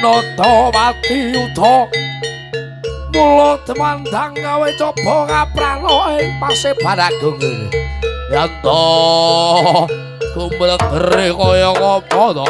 Nodawati Yudha mula demandang gawe coba ngaprano ing paseban agung yanto kumbel gere kaya apa to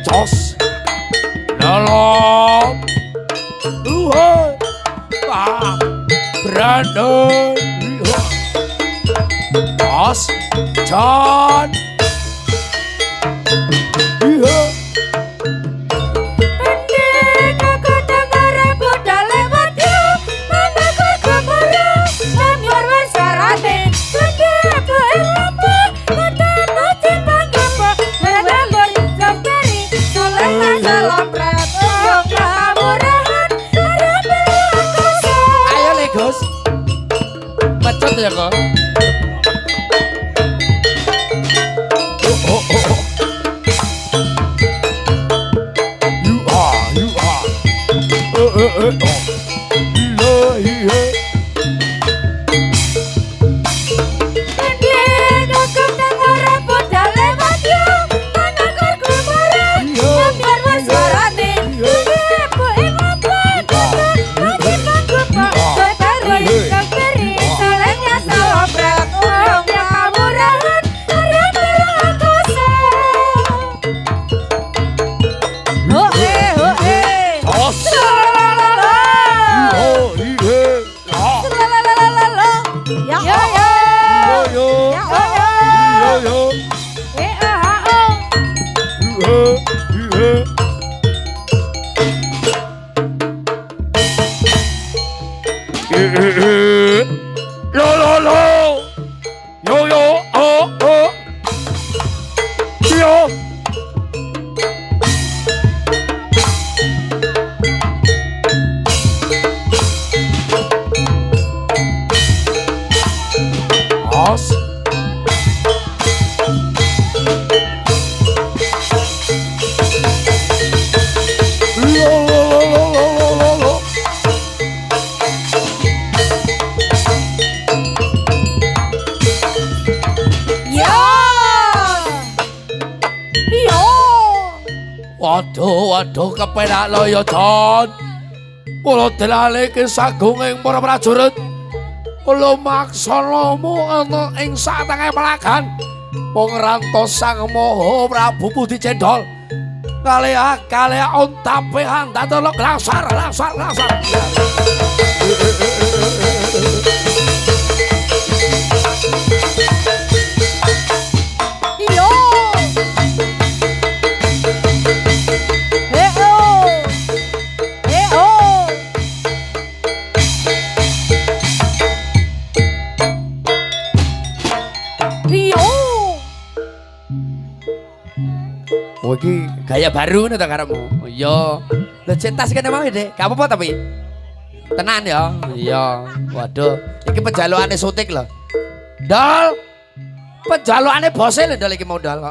Jos Lolo Duhai Brandon Jos John ya kok. Waduh kepenak lo ya John. Mula dilalike sagung ing para prajurit. Mula maksanamu ana ing satengah pelagan. Wong rantos Sang Maha Prabu Budi Cendol. Kalih ontape handatuluk lasar. Oh iki gaya baru nih tak karepmu. Iya. Lho cetas kene mau Dek. Gak apa-apa tapi. Tenan ya. Iya. Waduh, iki penjalukane Sutik lho. Dol. Penjalukane bose lho Dol iki mau Dol.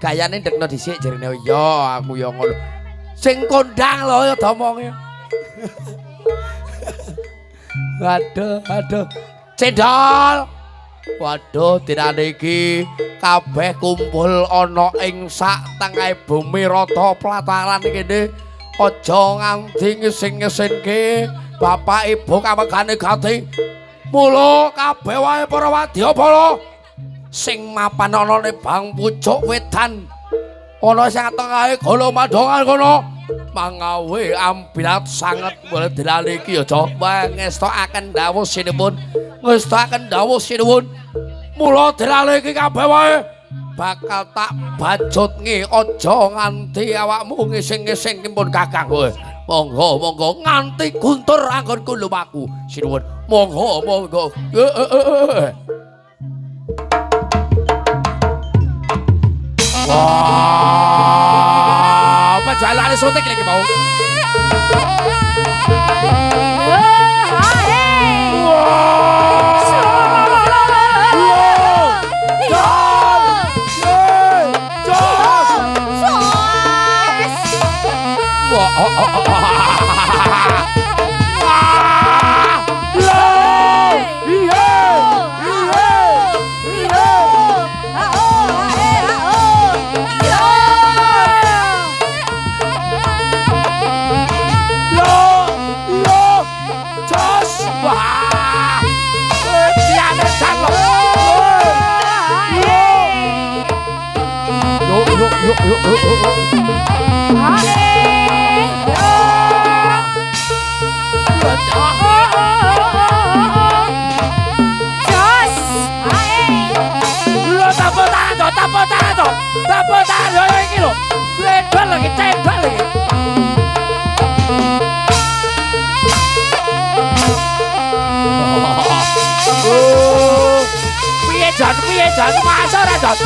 Gayane ndekno dhisik jarine. Iya, aku ya ngono. Sing kondang lho ya domonge. Waduh. Cendol. Waduh, dinane iki kabeh kumpul ana ing sak tengah bumi rata plataran kene. Aja nganti ngising-ngisinke bapak ibu kamegane gati. Mula kabeh wae para wadyabala sing mapan ana ning bang pucuk wedan. Ana sing tengahe golo madongan kono. Mangawe ambilat sanget boleh dinane iki ya coba ngestokaken dawuh sinipun. Ngestakaken dawuh sinuwun. Mula dilale iki kabeh wae bakal tak bajutngi aja nganti awakmu ngising-ngising pun Kakang. Monggo monggo nganti guntur anggonku lumaku. Sinuwun. Monggo monggo. Wah, pajalane suntik lagi mau. Piye jan masa ora jan.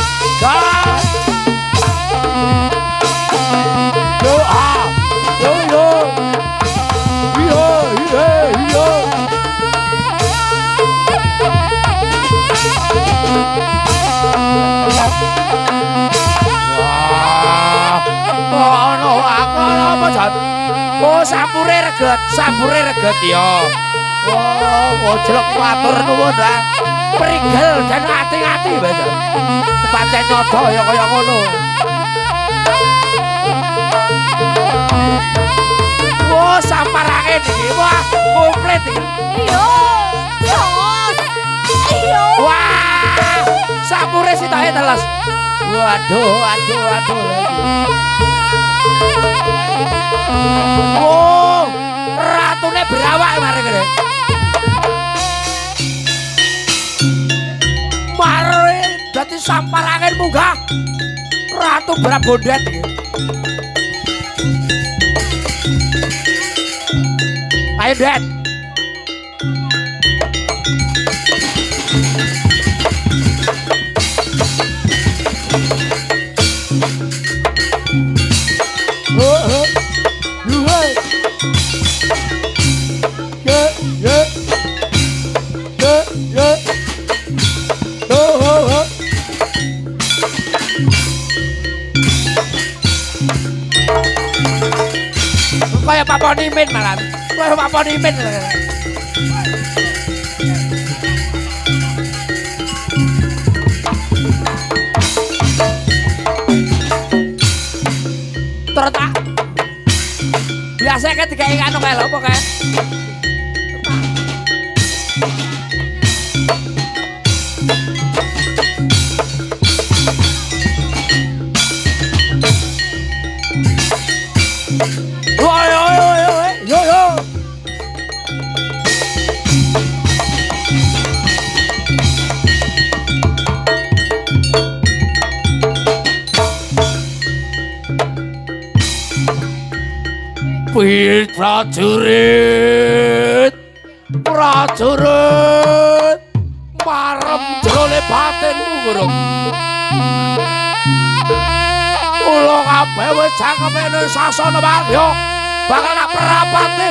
Yo ah. Yo yo. Yo yo yo. Wah. Ono apa jan? Oh sampure reget ya. Oh, jelek matur nuwun dah. Prigel dan ati-ati wis. Pancen nyodo ya kaya ngono. Wah, samparake iki. Wah, komplit iki. Iyo. Sos. Iyo. Wah, sampure sitoke teles. Waduh. Oh, ratune berawak mari kene. Mari dadi samparangen munggah Ratu Brabondet iki. Ayo, Det. Kaya Papa Nimin malah. Kaya Papa Nimin. Tertak. Biasa kan dikai anu kae lho apa kae. Prajurit marem jroning batinmu Gurung. Kula kabeh wis cangkemene sasana Wagya bakal tak prapatne.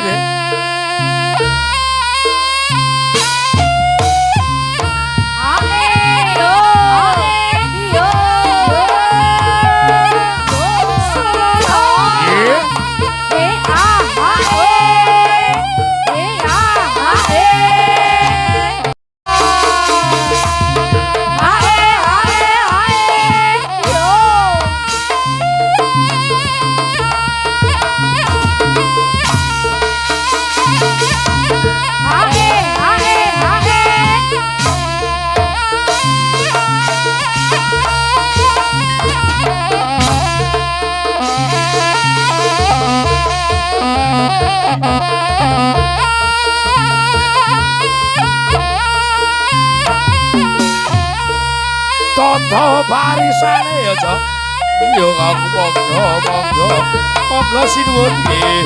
barisane ya, Cok. Iya, Kang, monggo sinuwun nggih.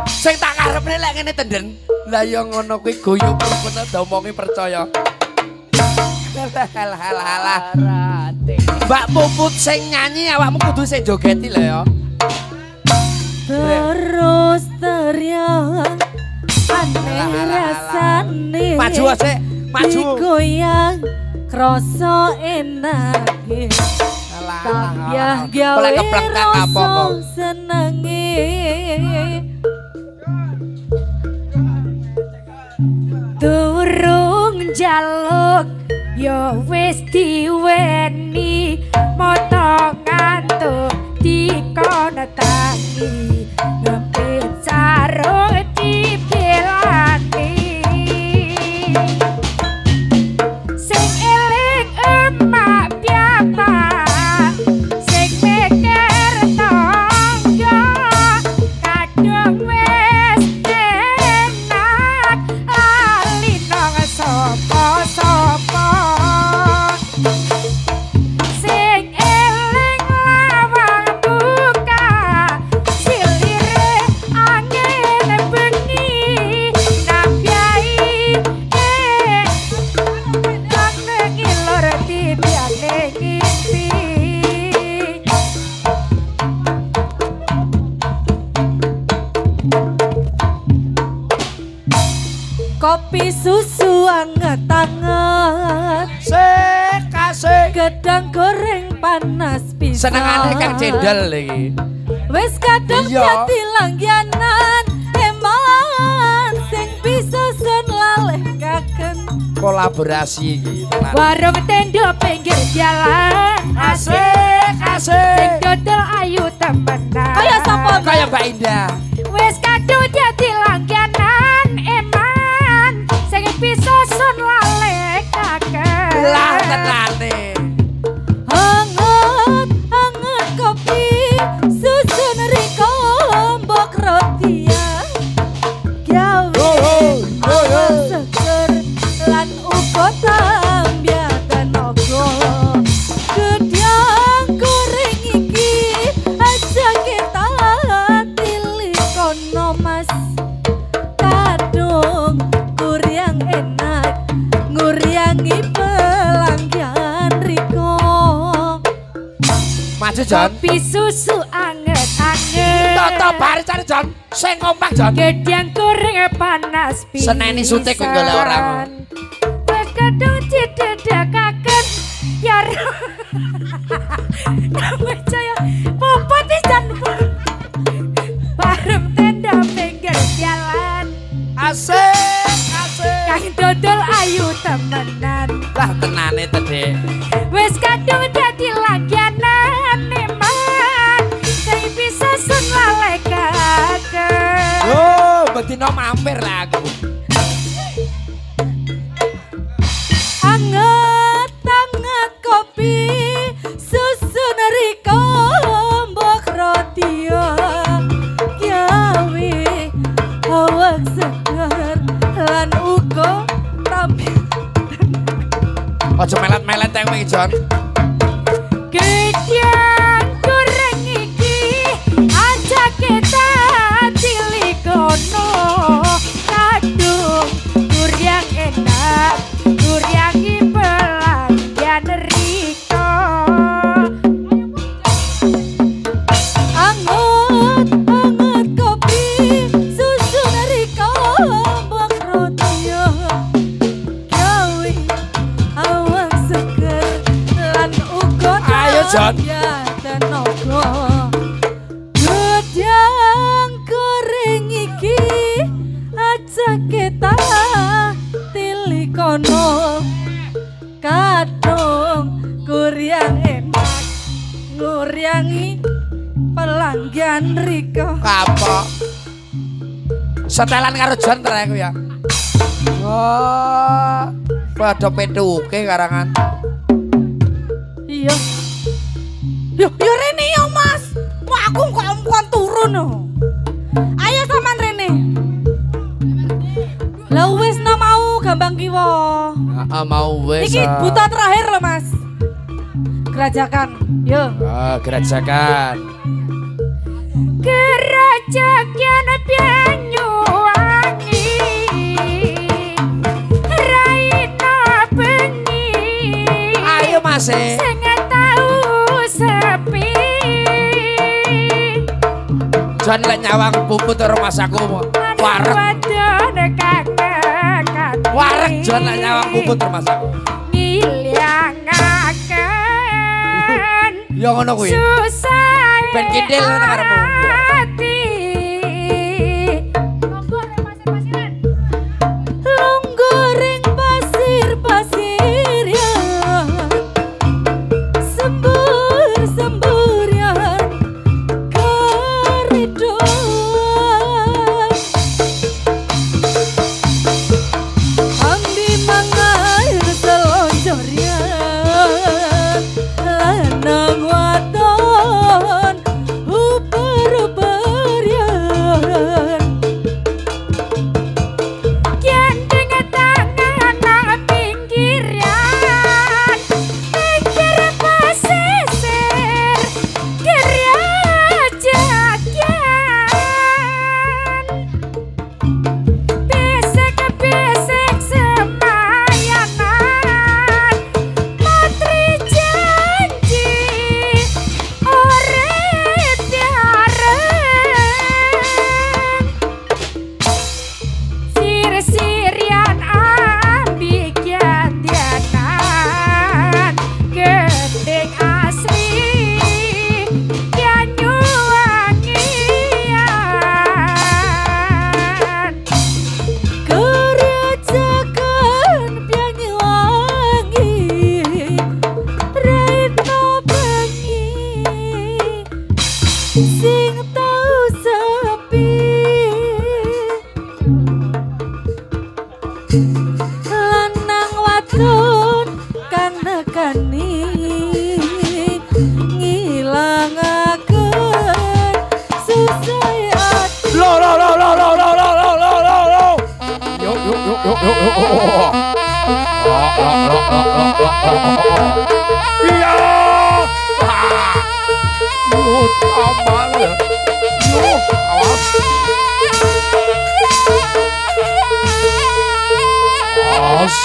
Sing tak karepne lek ngene tenden. Lah ya ngono kuwi guyu bener domongi percaya. Halah. Mbak Puput sing nyanyi awakmu kudu sing jogeti lho ya. Terus teriak aneh rasane. Maju sik, maju. Goyang krasa enak. Ya gawe rasa senenge. Durung jaluk ya wis diweni moto ngantuk dikono tangi ngempit sarung dibelani sing eling emak piyambak sing mikir tangga kadung wis enak lali nang sapa-sapa sing eling lawang buka silire angin bengi nambyai nang ngilor dibiane ngimpi kopi susu anget-anget Kasih. gedang goreng panas pisan Senengane Kang Cendol iki. wis kadung Iya. dadi langganan eman sing bisa sun laleh kaken Kolaborasi iki tenan. warung tenda pinggir jalan Asik. sing dodol ayu temenan kaya sapa Kaya Mbak Indah. wis kadung dadi langganan eman sing bisa sun laleh kaken Lah tenane. Hangat kopi susun riko mbok roti ya gawe seger lan uga tambah tenaga gedang goreng iki aja kita tilikono mas kadung kuryang enak nguryangi pelanggan riko Maju Jon. kopi susu anget-anget Toto barisane Jon. Sing kompak Jon. gedang goreng panas pisan Seneni sutik kuwi golek orang. wis kadung didedakaken ya percaya popot pisan bareng tenda pinggir jalan Asik. kang dodol ayu temenan Lah tenane tedhe. wis kadung dadi langganan eman sing bisa sun lalekaken Oh, bedino mampir lah aku. anget kopi susun riko mbok roti gawe awak seger lan uga tampil Aja melet-melet teng iki Jon. gedang goreng iki aja kita tilikono kadung Jan. Tenaga gedang goreng iki aja kita tilikono kadung kuryang enak nguryangi pelanggan riko Apa? Setelan karo Jon trek aku ya. Wah, padha petuke karangan. iya yo Rene yo Mas wah aku kok ampun turun no. Ayo sampean Rene lah wis no mau gambang kiwa Heeh, mau wis. iki buta terakhir loh Mas gerajakan yo Gerajakan. Gerajakan Banyuwangi Raina bengi Ayo Mas. Sing tau sepi Jon lek nyawang puput rumah saku wareg. Wadon kangen Wareg Jon lek nyawang puput rumah saku. ngilyangaken Ya ngono kuwi. susah Ben kindil ngono karepmu. Longgoreng pasir-pasir ya Sembur-sembur ya Karidon Ambi mangair selonjor ya Lanang wadon Uber-uber ya Gendeng tangan nang pinggiran Pikir pesisir Gerajakan Bisik-bisik semayanan Matri janji Urip diareng Sir-sirian ambi kiandianan Gending asli Banyuwangian Gerajakan Banyuwangi Raina bengi Sing tau sepi lanang wadon kang nekani ngilangaken susah ati Lo. Yo. Iya. Yo, aman ya. Yo, awas. Awas.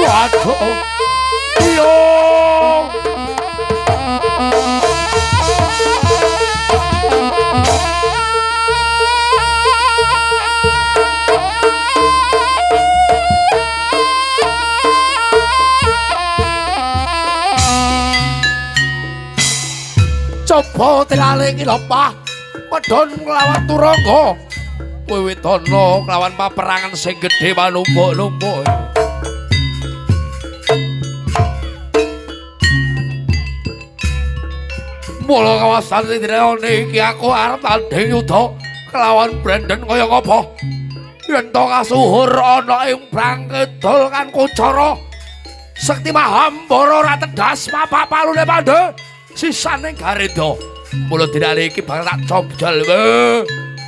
Waduh. Yo. Coba tilalingi lopah wedon nglawan turangga wiwitana kelawan paperangan sing gedhe manumpuk-numpuk mula kawasan sing direne iki aku arep tanding yuda kelawan Brandon kaya ngapa yen to kasuhur ana ing Brangkedul kan Kucara Sekti Mahambara ora tedas papalune Pandhe sisane Garendra mula dinane iki bakal tak combal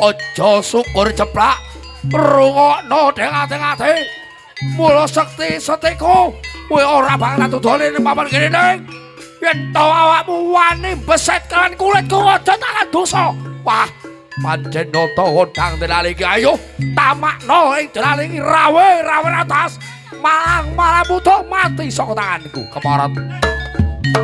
aja syukur ceplak rungokno deng-ate mula sekti setiku kowe ora bakal tudone ning papan kene yen to awakmu wani beset kan kulitku aja tak dosa wah pancen nata hodang dinane iki ayo tamakno ing dinane iki rawe atas malang malah butuh mati saka tanganku keparat Mas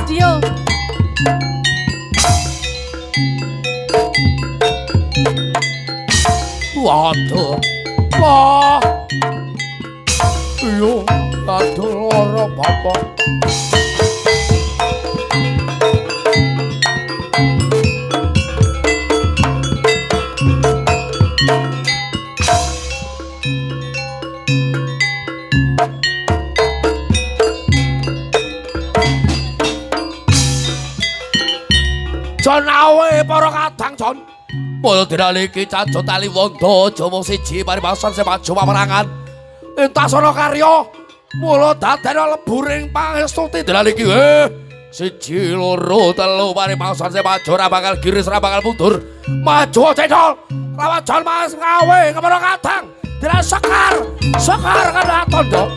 Dio. Waduh. Wah. Yo, aduh lara bapak. Jon awe para kadang Jon. Mula dinali iki cacut tali wanda Jawa siji paribasan sing maju paperangan. Entasana karya mula dadene leburing pangestuti dinali iki. Siji loro telu paribasan sing maju ora bakal giris ora bakal mundur. Maju cendol. Lawan Jon Mas ngawe kepara kadang. Dinali sekar. Sekar kana tondo.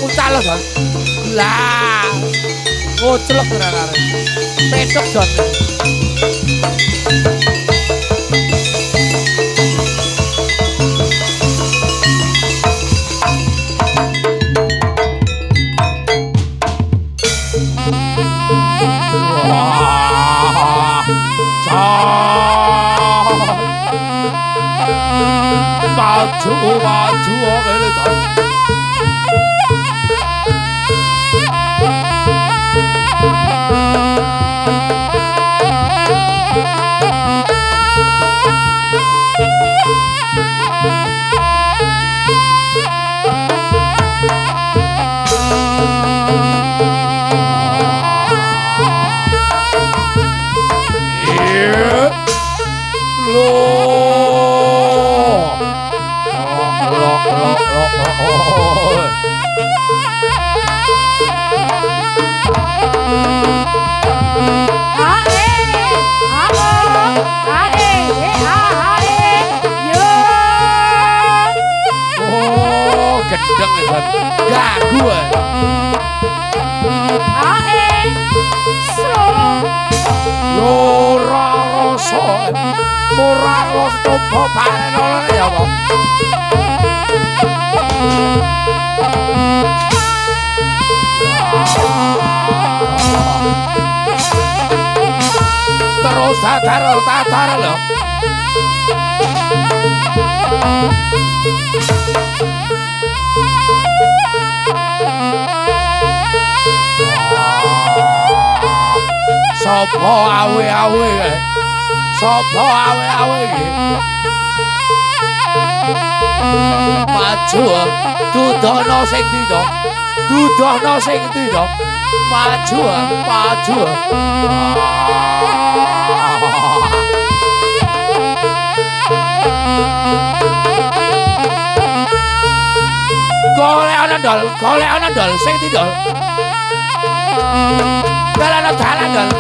Uncalo Jon. Lah. Ngoclek ora kare. Petuk Jon. Maju ngene Jon. Ora kok coba panen ya apa. Terus tatar lho. Sopo awe-awe kae. Sopo awe-awe iki? Maju, dudono sing ndi to? Dudono sing ndi to? Maju, maju. Golek ana ndol sing ndi ndol? Dalan ndol.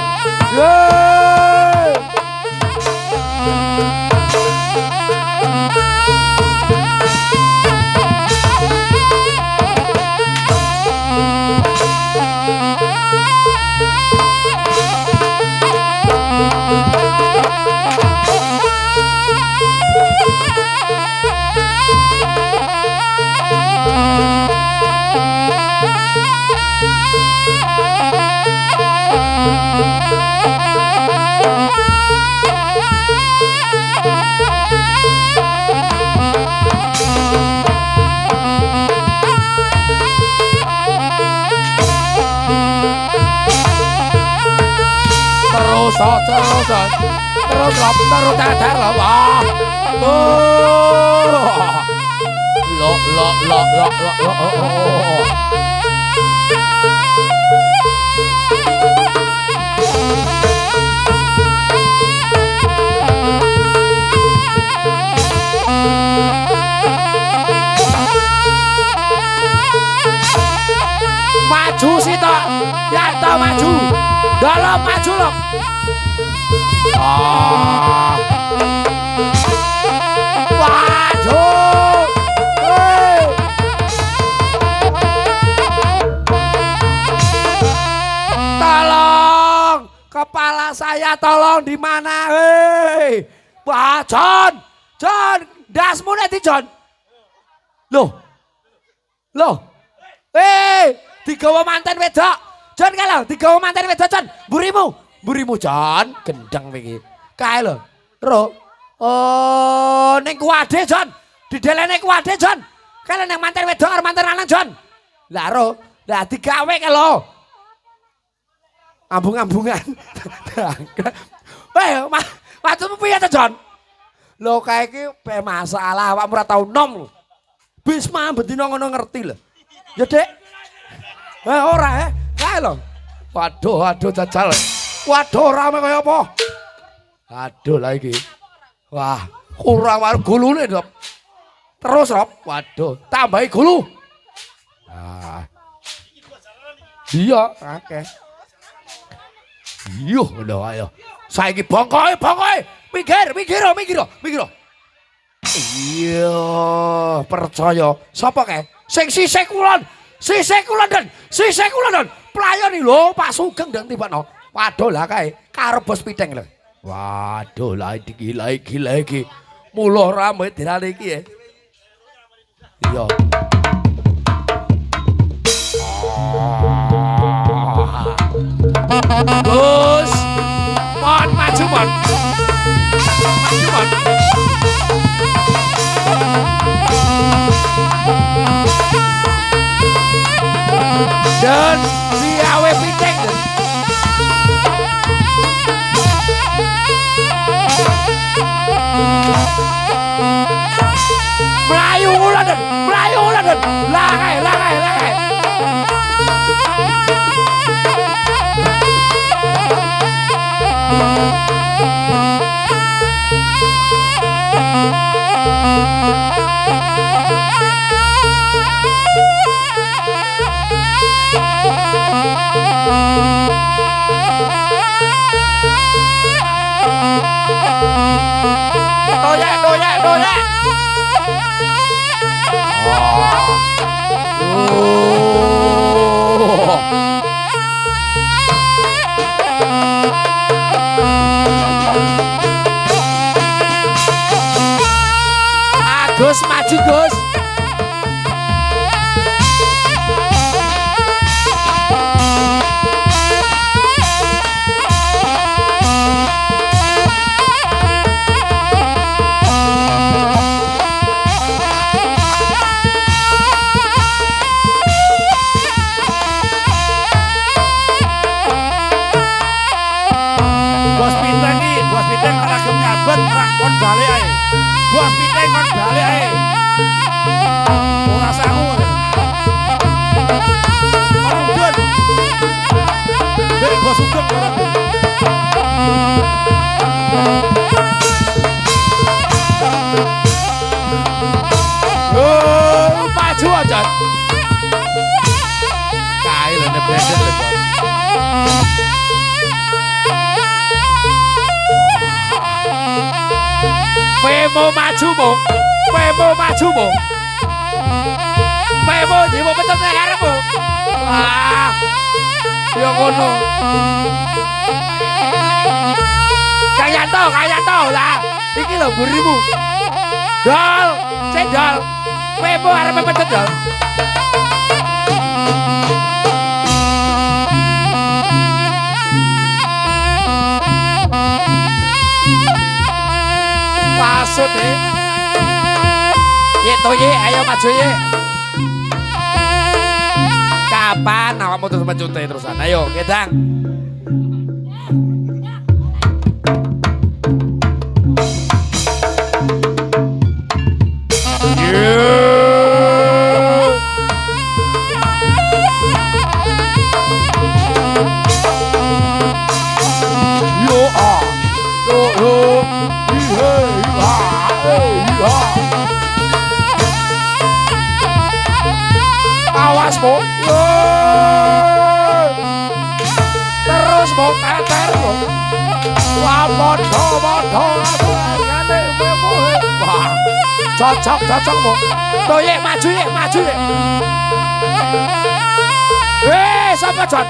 Terus dadar wah. maju. Dalam maju loh. Ah. Waduh. Hei. Tolong. Kepala saya tolong di mana? Hei. Wah, John. Dasmu nanti John. Loh. Digawa manten wedok. John kalau digawa manten wedok John. Burimu John. Gendeng iki. Kae lho. Ro. Oh, ning kuwade John. Didelene kuwade John. Kae nang manten wedok karo manten lanang John. Lah ro, lah digawe kae lho. Ambung-ambungan. Weh, maksudmu piye to John? Lho kae iki pe masalah awakmu ora tau nom. Bisma bendina ngono ngerti lho. Ya Dek. Ora kae lho. Waduh jajal. Waduh rame kaya apa? Aduh lah iki. Wah, kurang wae gulune, Rob. Terus Rob. Waduh, tambahi gulu. Ah. Iya, akeh. Yo, lho ayo. Saiki bongkoe. Mikir. Iya, percaya. Sapa kae? Sing sisih kulon dan pelayan lho Pak Sugeng dan tibakno. Waduh lah kae karo bos Piteng lho. Waduh lah gila iki. Mula rame dirane iki ya. Iya. Gus, mon maju mon. Dan diawe Piteng. Melayu ulan. Lakai. Doya. Gus maju Gus. Bos Piteng ora gelem nyabet kon balik ae. Bos Piteng kon balik ae. Ora sangu. Kon Dek bos Sugeng ora. Oh, maju aja. Kae lho nek blendet lho. Pemo maju mo. Pemo diwo petet nek arepmu. Wah. Ya ngono. Kayanto lah. Iki lho burimu. Dol, cendol. Pemo arep petet dol. Pasut nih. Ye toye, ayo maju ye. Kapan awakmu terus maju terusan? Ayo, gedang. Awas, Bo. terus mau teter kok. Wah, modho ngene memohe. Wah, cocok mau. Tuh yek maju yek. Sapa Jon?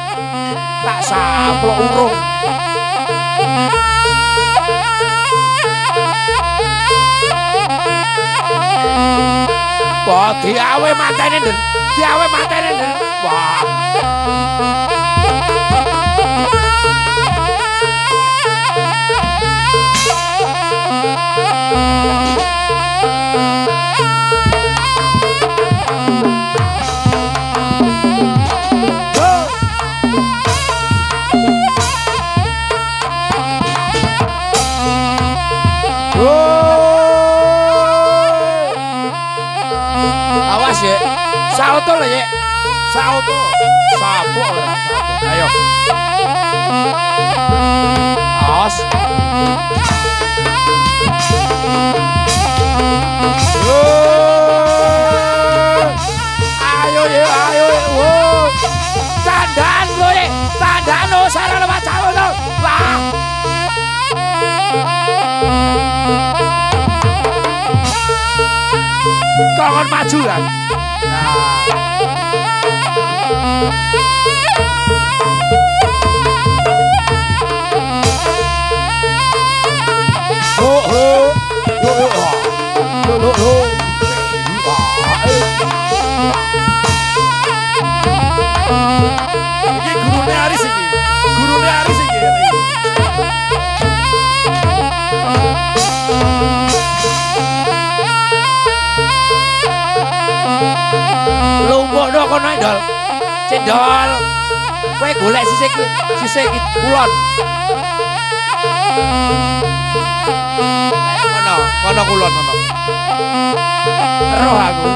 Tak saplok urung. Wah, diawe matene Den. Wah. Awas ya, sauto lah ya, sauto, saplok lah, ayo, awas, ayo ya, wow, tandan lo ya, tandan lo, sarang lo macam lo, wah. Kongon maju kan? Iki gurune Aris iki. Lumbukno kono Ndol. Cendol. Kowe golek sisik kulon. Kono kulon kono. Roh aku.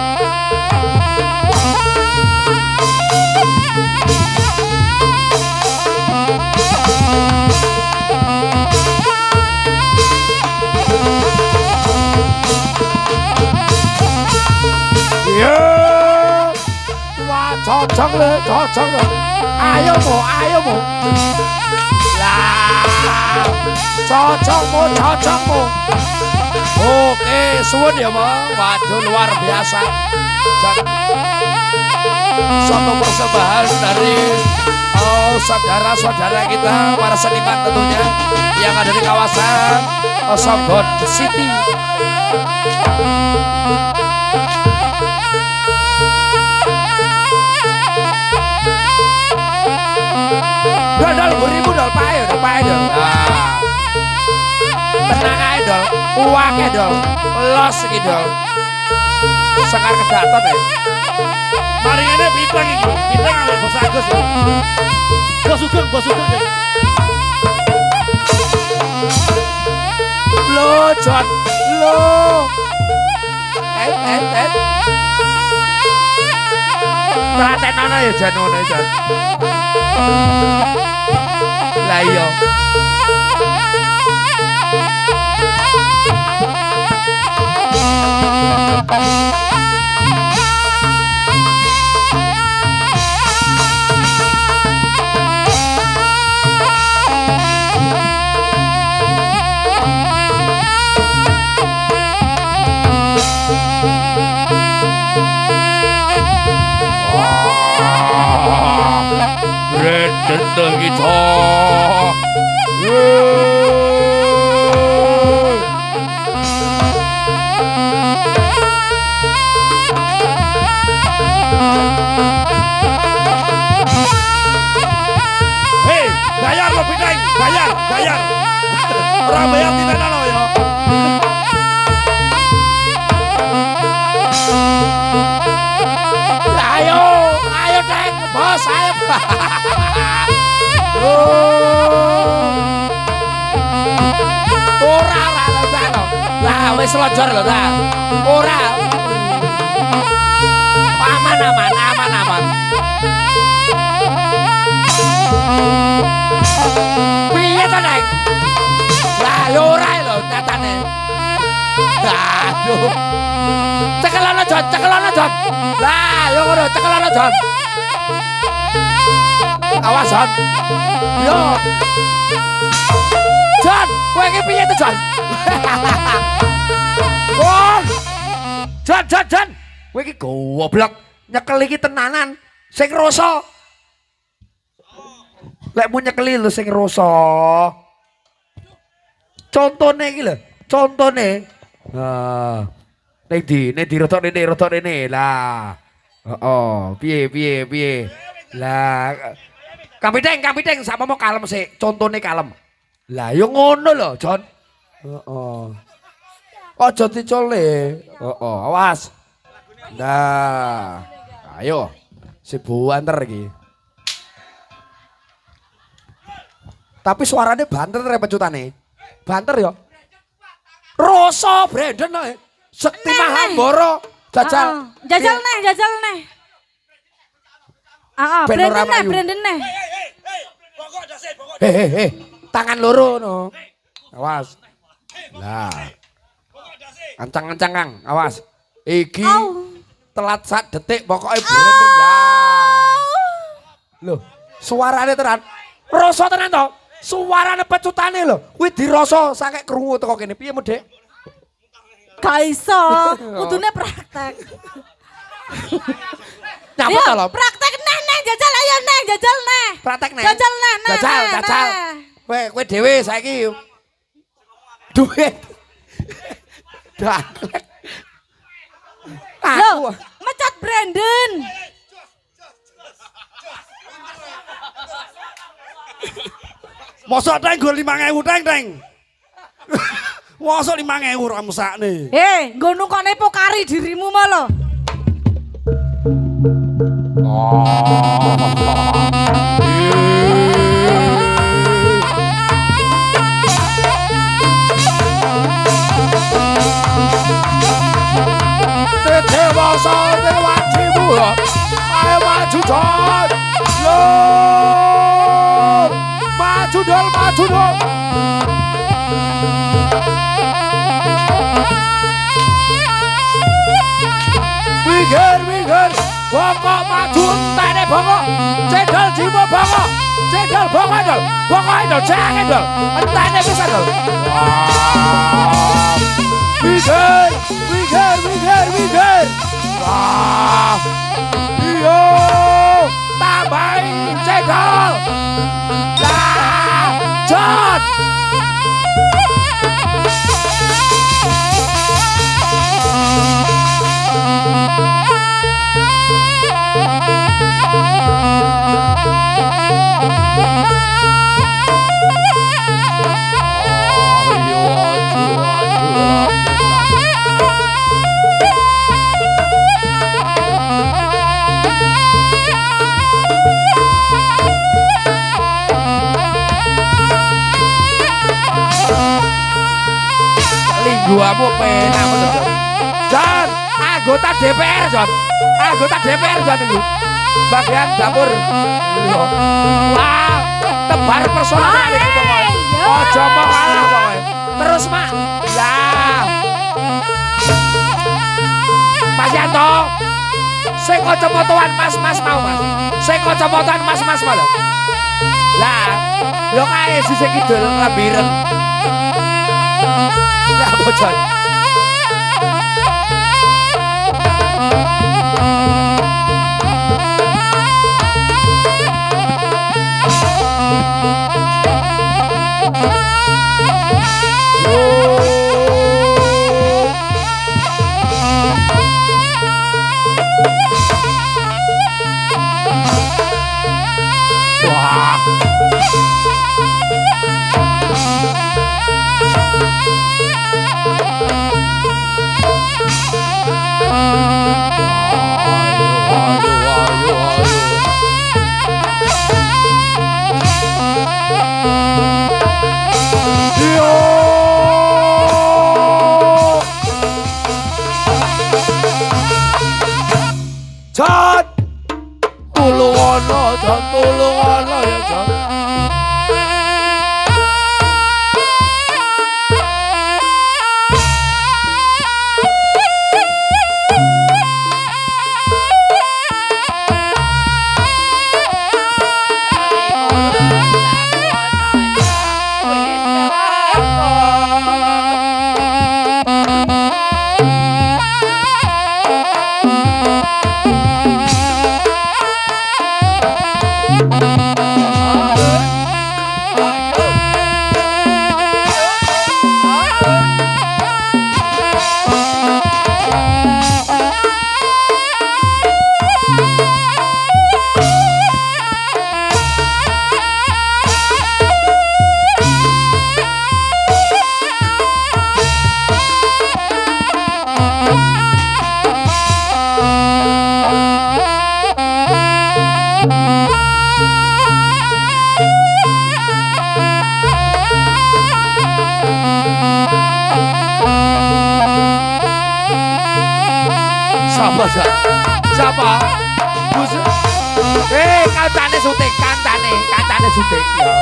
Cocok le. Ayo mo. Lah, cocokmu. Oke, suwun ya, Mo. Waduh, luar biasa. Satu persembahan dari saudara-saudara kita, para seniman tentunya yang ada di kawasan Songgon City. Dol, beribu Dol, pae Dol. Tenang aja Dol, uangnya Dol, los iki Dol. Sekar kedaton ya. Mari ngene bintang iki, bintang ambek Bos Agus. Bos Sugeng. Lo Jon, lo. Tratenono ya Jon ngono Jon. Lah iya. Redendeng kita. Hei, bayar lo bintang, bayar. Orang bayar tidak nalo ya. Ayo Dek, Bos, ayo. Ora lah wis lojor lho ta. Ora. Aman. Piye to Nek? Lah yo ora lho tatane. Aduh. Cekelono Jon. Lah yo ngono cekelono Jon. Awas, Jon. Yo. Jon, kowe iki piye to, Jon? Wah. Jon. Kowe iki goblok. Nyekel iki tenanan. Sing rasa. Lek mu nyekeli lho sing rasa. Contone iki lho, contone. Nah. Nek di rotok rene lah. Piye. Lah Kapiteng sama mau kalem sih, contone kalem. Lah yo ngono lho, Jon. Aja dicole. Awas. Nah. Ayo. Si banter iki. Tapi suaranya banter repecutane. Banter yo. Roso Brandon ae. Sekti Mahambara jajal. Jajal neh. Brandon neh. Hei. Tangan loro no. Awas. Lah. Ancang-ancang Kang, awas. Iki telat sak detik pokoknya Brandon lah. Loh, suarane tenan. Roso tenan to. Suarane pecutane lho. Kuwi dirasa saking krungu teko kene. Piye, Dek? Gak iso, kudune praktek. Nyapa to lho? Praktek neh jajal ayo neh jajal neh. Praktek neh. Jajal neh. Jajal. Kowe dhewe saiki duit. Daklek. Loh, mecat Brandon. Mosok teng go 5.000 teng. Mosok 5.000 ra mesakne. Nggo nukone pokari dirimu malah. Dewasa dewajimu. Ayo maju Jon. Yo. Maju dol. Wigir. Bokok maju entene bokok. Cendol jiwa bokok. Cendol bokok dol. Bokok dol jangan dol. Entene bisa dol. Wigir. Wah. Iyo. Tambahin cendol. Lah. Jon. Guamu penak bener Jon. Anggota DPR Jon itu bagian dapur. Wah, tebar personal iki pokoke. Aja mau kalah pokoke. Terus Mak. Ya. Mas Yanto. Sing kacamataan Mas mau Mas. Sing kacamataan Mas mau lho. Lah, yo kae sisih kidul labiren. Ya bocor. Wah. Siapa Jan? Siapa? Bus. Kancane syuting, kancane syuting ya.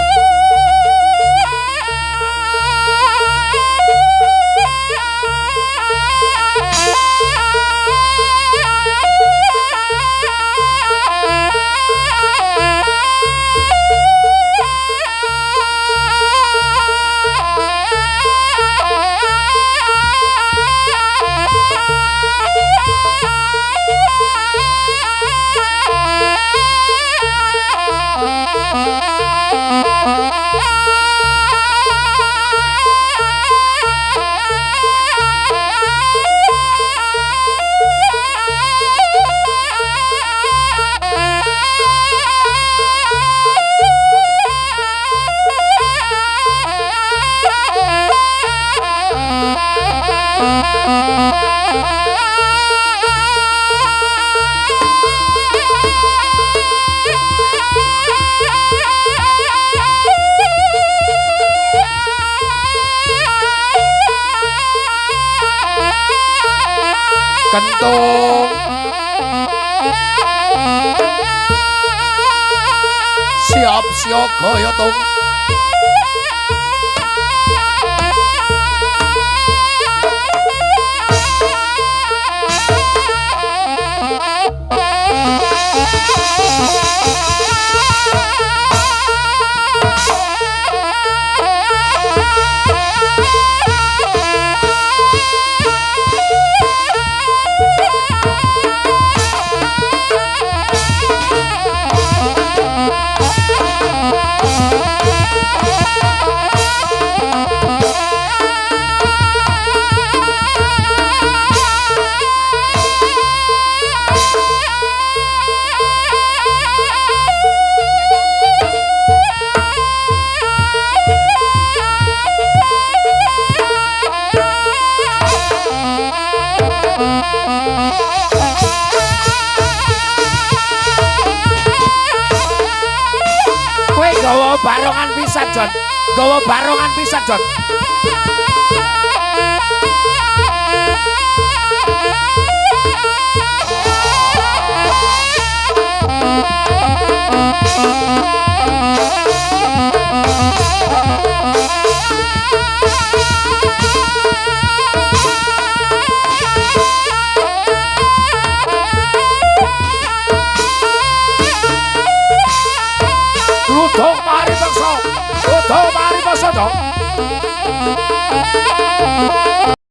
Kentung siap siaga ya tung barongan pisan Jon, gawa barongan pisan Jon. Ludung mari bangsa, ludung mari bangsa dong.